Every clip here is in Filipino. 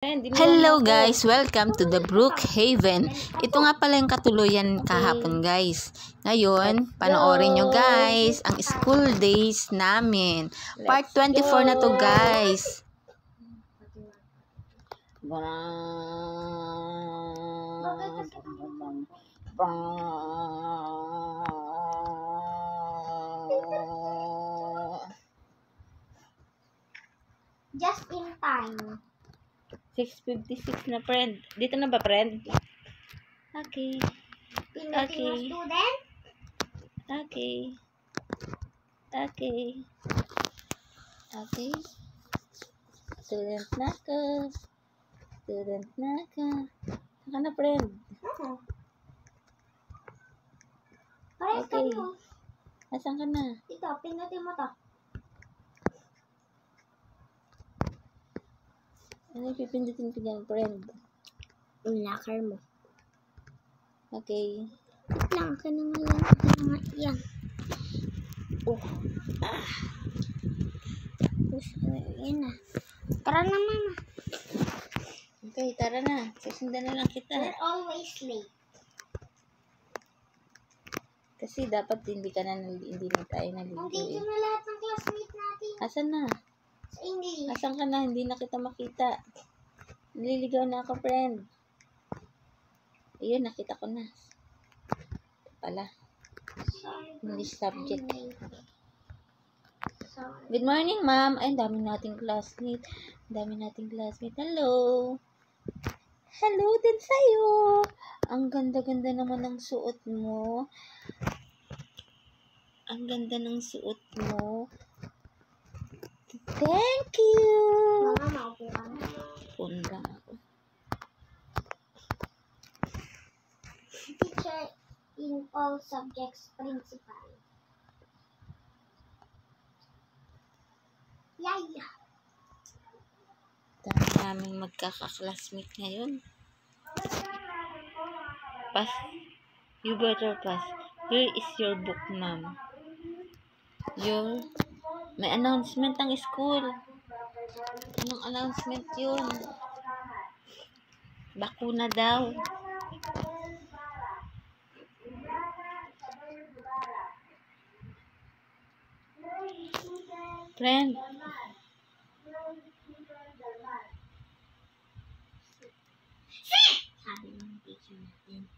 Hello guys, welcome to the Brookhaven. Ito nga pala yung katuluyan kahapon guys. Ngayon, panoorin nyo guys ang school days namin. Part 24 na to guys. Just in time. 6:56 na friend. Dito na ba friend? Okay. Pinutin mo student. Okay. Okay. Okay. Student na ka. Student na ka. Saka na friend. Parehas Okay. kayo. Asan ka na? Ito, pinutin mo to. Ano yung pipindutin ko dyan friend? Yung locker mo. Okay. Lang ka na nga yan. Oh. Yan na. Tara na mama. Okay, tara na. Susundan na lang kita. We're always late. Kasi dapat hindi na tayo naligo Nandito eh. na lahat ng classmate natin. Asan na? Sa English. Asan ka na? Hindi na kita makita. Naliligaw na ako, friend. Ayun, nakita ko na. Ito pala. English subject. Sorry. Good morning, ma'am. Ay, dami nating classmate. Hello. Hello din sa'yo. Ang ganda-ganda naman ng suot mo. Ang ganda ng suot mo. Thank you. Mama, maupo ka na. Punta ako. Teacher in all subjects, principal. Yaya. Dami naming magkaka-classmate ngayon. Pass. You better pass. Here is your book, ma'am. May announcement ang school. Anong announcement yun? Bakuna daw. Friend. Sabi ng teacher natin.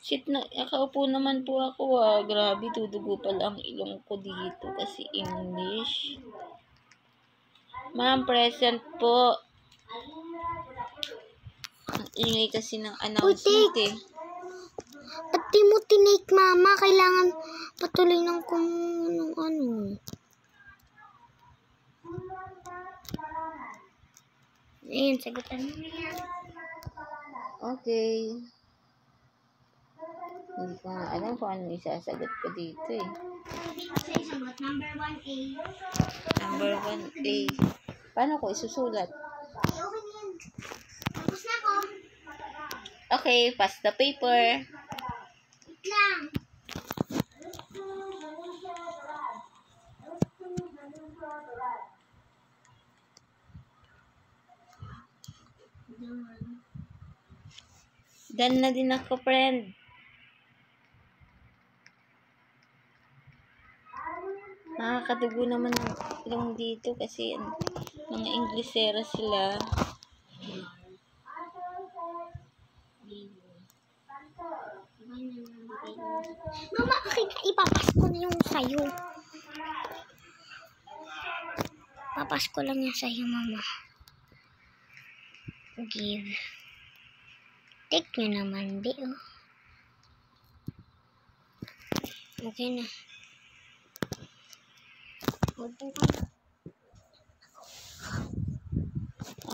Shit na, nakaupo naman po ako ah. Grabe, tudugo pala ang ilong ko dito kasi English. Ma'am, present po. Ang ingay kasi ng announcement eh. Ba't di mo tinake, mama? Kailangan patuloy ng kung ano. Ayun, sagutan mo na yan. Okay. Hindi ko nga alam kung ano isasagot ko dito eh. Hindi ko sa'yo sagot. Number 1A. Number 1A. Paano ko isusulat? Okay na yan. Tapos na ako. Okay, pass the paper. Wait lang. Done na din ako, friend. Nakakadugo naman ng ilong dito kasi mga Inglesera sila. Mama, akin na ipapas ko na yung sayo. Papas ko lang yan sa'yo, mama. Give. Take nyo naman, be, oh. Okay na. Upo ka na.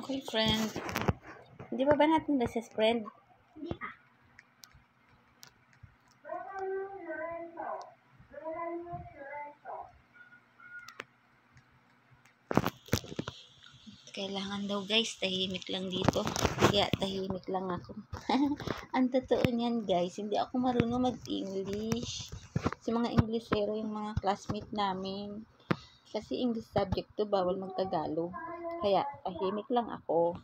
Okay, friend. Hindi ba natin recess, friend? Hindi pa. Kailangan daw guys, tahimik lang dito. Kaya tahimik lang ako. Ang totoo niyan guys, hindi ako marunong mag-English. Si mga Inglesero yung mga classmate namin. Kasi English subject to, bawal magtagalog. Kaya tahimik lang ako.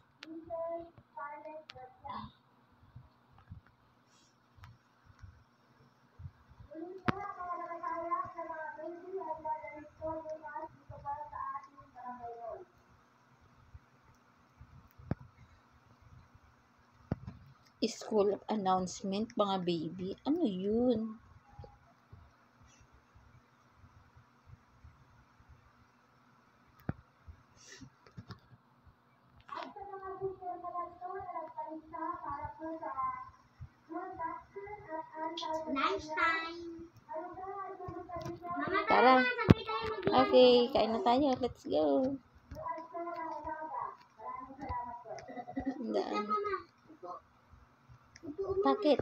School announcement, mga baby. Ano yun? Lunchtime. Mama, Tara. sabay tayo mag-lunch. Okay, kain na tayo. Let's go. Daan. Mama, upo. Upo, mama. Bakit?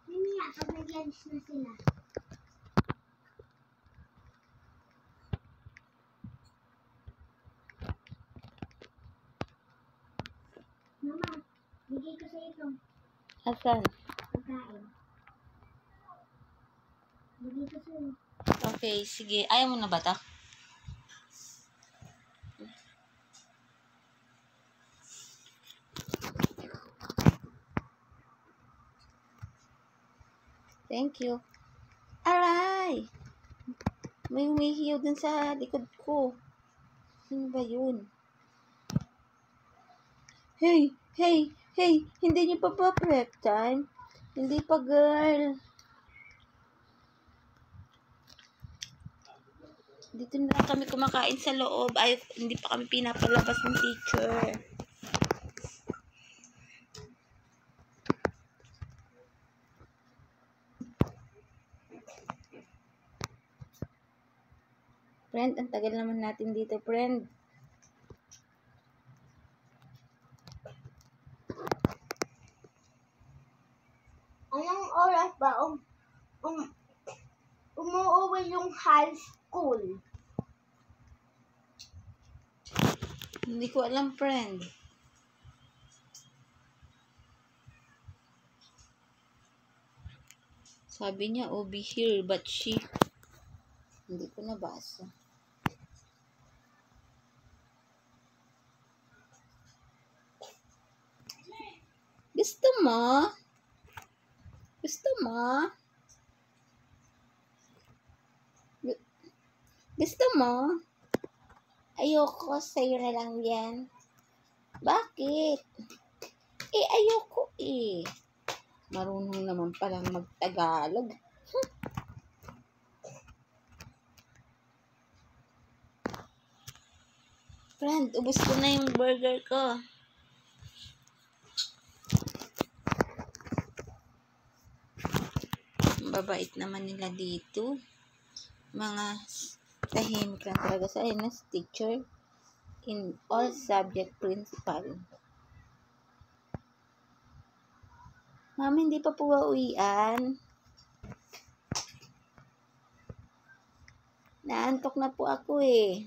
Mamaya, pag nag-lunch na sila. Mama, bigay ko sa ito. Asan? Pagkain. Bigay ko sa iyo. Okay, sige. Ayaw mo na ba ito? Thank you. Aray! May umihiyaw dun sa likod ko. Sino ba yun? Hey! Hey! Hey! Hindi niyo pa ba prep time? Hindi pa, girl. Dito na lang kami kumakain sa loob. Ay, hindi pa kami pinapalabas ng teacher. Friend, ang tagal naman natin dito, friend. Anong oras ba umuwi yung high school? Hindi ko alam, friend. Sabi niya, oh, be here, but she... Hindi ko nabasa. Gusto mo? Gusto mo? Gusto mo? Ayoko, sa'yo na lang yan. Bakit? Eh, ayoko eh. Marunong naman palang magtagalog. Friend, ubos ko na yung burger ko. Babait naman nila dito. Mga tahimik lang talaga sa NS teacher in all subject principal. Mami, hindi pa po uwian. Naantok na po ako eh.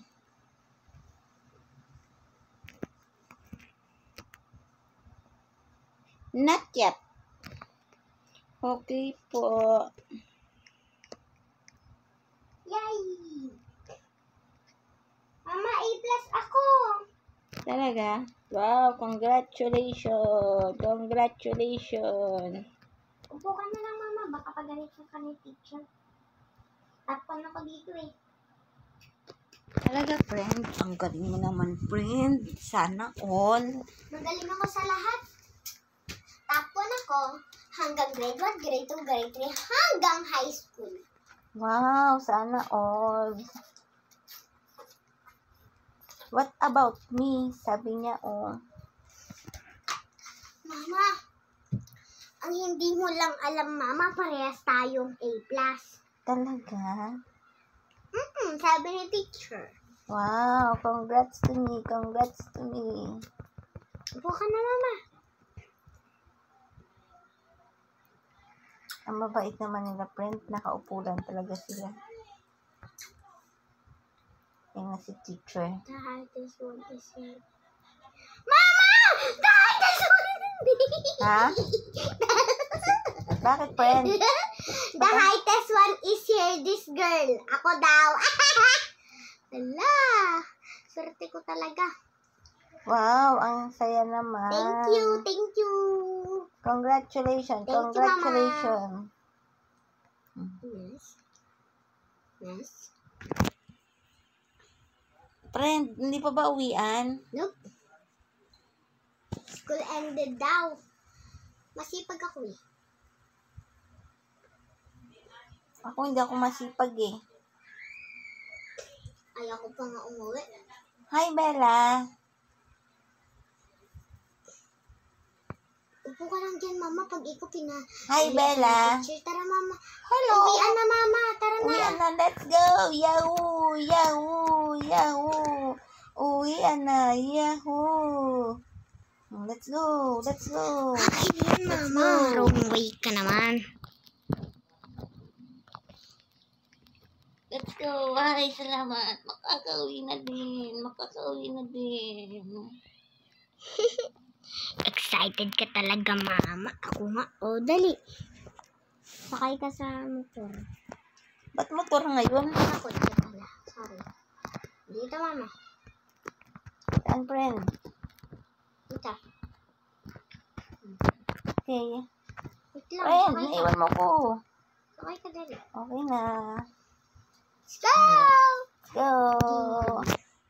Not yet. Okay po. Yay! Mama, A+ ako! Talaga? Wow, congratulations! Congratulations! Upo ka na lang, Mama. Baka pagalitan ka ni teacher. Tapon ako dito eh. Talaga, friend? Ang galing mo naman, friend. Sana all. Magaling ako sa lahat. Tapon ako hanggang grade 1, grade 2, grade 3, hanggang high school. Wow, sana all. What about me? Sabi niya, oh. Mama, ang hindi mo lang alam, Mama, parehas tayong A+. Talaga? Sabi ni teacher. Wow, congrats to me. Congrats to me. Upo ka na, Mama. Ang mabait naman nila, friend. Nakaupo lang talaga sila. Yan na si teacher. The hardest one is here. Ha? Bakit, friend? The heightest one is here, this girl. Ako daw. Hala. Swerte ko talaga. Wow, ang saya naman. Thank you, thank you. Congratulations, Thank you, congratulations. Yes. Yes. Friend, hindi pa ba uwian? Nope. School ended daw. Masipag ako eh. Ako hindi ako masipag eh. Ayaw ko pa nga umuwi. Hi, Bella. Upo ka lang dyan, Mama. Pag ikaw Hi, Bella. Tara, Mama. Hello. Uwian na, Mama. Tara na. Uwian na, let's go. Yahoo! Yahoo! Yahoo! Uwian na, yahoo! Let's go, let's go. Akin yun, Mama. Wrong way ka naman. Let's go. Ay, salamat. Makakauwi na din. Makakauwi na din. Excited ka talaga, Mama. Ako nga. O, dali. Sakay ka sa motor. Ba't motor ngayon? Ako, dito pala. Sorry. Dito, Mama. Saan, friend? Dito. Okay. Wait lang. Friend, Sakay ka. naiwan mo ko. Sakay ka, dali. Okay na. Let's go! Let's go.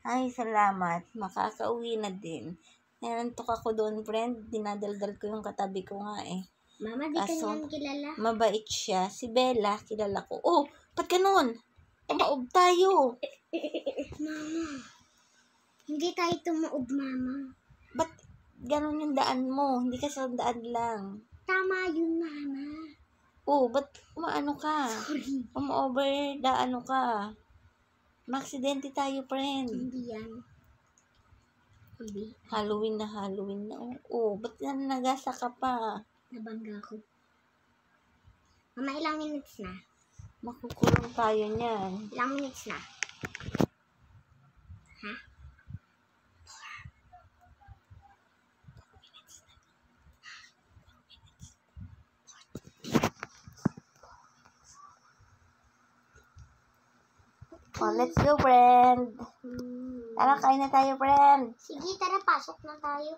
Ay, salamat. Makakauwi na din. Nanantok ako doon, friend. Dinadaldal ko yung katabi ko nga eh. Mama, di ka Kaso, niyan kilala. Mabait siya. Si Bella, kilala ko. Oh, ba't ganun? Tumaob tayo. Mama, hindi tayo tumaob, Mama. Ba't ganun yung daan mo? Hindi ka sa daan lang. Tama yun, Mama. Oh, ba't umaano ka? Sorry. Over daano ka? Maaksidente tayo, friend. Hindi yan. Hindi. Halloween na. Oh, ba't nagasa ka pa? Nabangga ko. Mama, ilang minutes na? Makukulong tayo niyan. Ilang minutes na? Ha? Oh, let's go, friend. Tara, kain na tayo, friend. Sige, tara, pasok na tayo.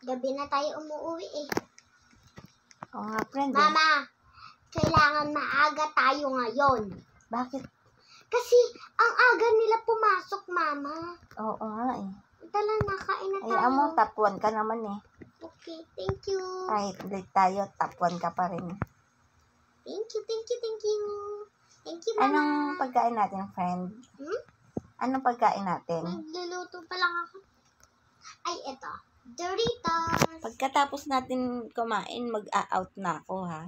Gabi na tayo umuwi eh. Oo nga, friend. Mama, kailangan maaga tayo ngayon. Bakit? Kasi ang aga nila pumasok, Mama. Oo nga eh. Tala, nakain na Ay, tayo. amo, top 1 ka naman eh. Okay, thank you. Kahit late tayo, top 1 ka pa rin. Thank you, thank you, thank you. Thank you, Mama. Anong pagkain natin, friend? Anong pagkain natin? Nagluluto pa lang ako. Ay, eto. Doritos. Pagkatapos natin kumain, mag-a-out na ako, ha?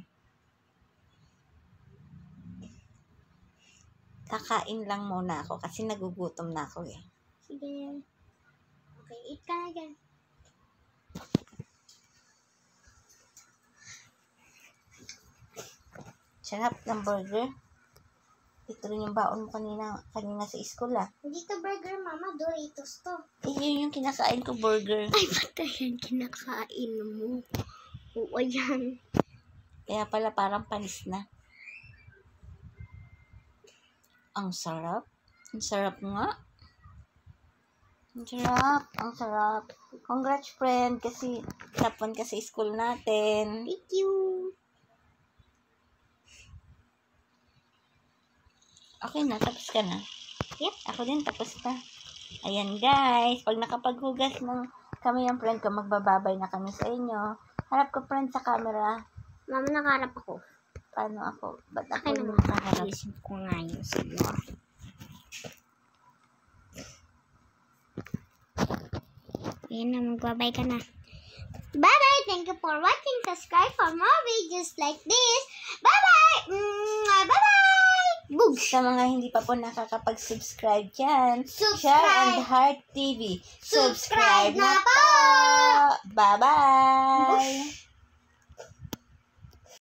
Kakain lang muna ako kasi nagugutom na ako, eh. Sige. Okay, eat ka na dyan. Sarap ng burger. Ito rin yung baon mo kanina sa school, ah. Hindi to burger, Mama. Doritos to. Eh, yun yung kinakain ko, burger. Ay, ba't yan kinakain mo? Oo, yan. Kaya pala parang panis na. Ang sarap. Ang sarap nga. Ang sarap. Ang sarap. Congrats, friend. Kasi tapon ka sa school natin. Thank you. Okay na. Tapos ka na. Yep. Ako din. Tapos na. Ayan, guys. Pag nakapaghugas ng kami yung friend ko, magbababay na kami sa inyo. Harap ko, friend, sa camera. Mama, nakaharap ako. Paano ako? Ba't ako Akin yung naman. nakaharap? Isip ko nga yun sa'yo. Ayan na, magbabay ka na. Bye-bye! Thank you for watching. Subscribe for more videos like this. Bye-bye! Bye-bye! Boom! Sa mga hindi pa po nakakapag-subscribe dyan, Subscribe! Share and Heart TV. Subscribe na po! Bye-bye!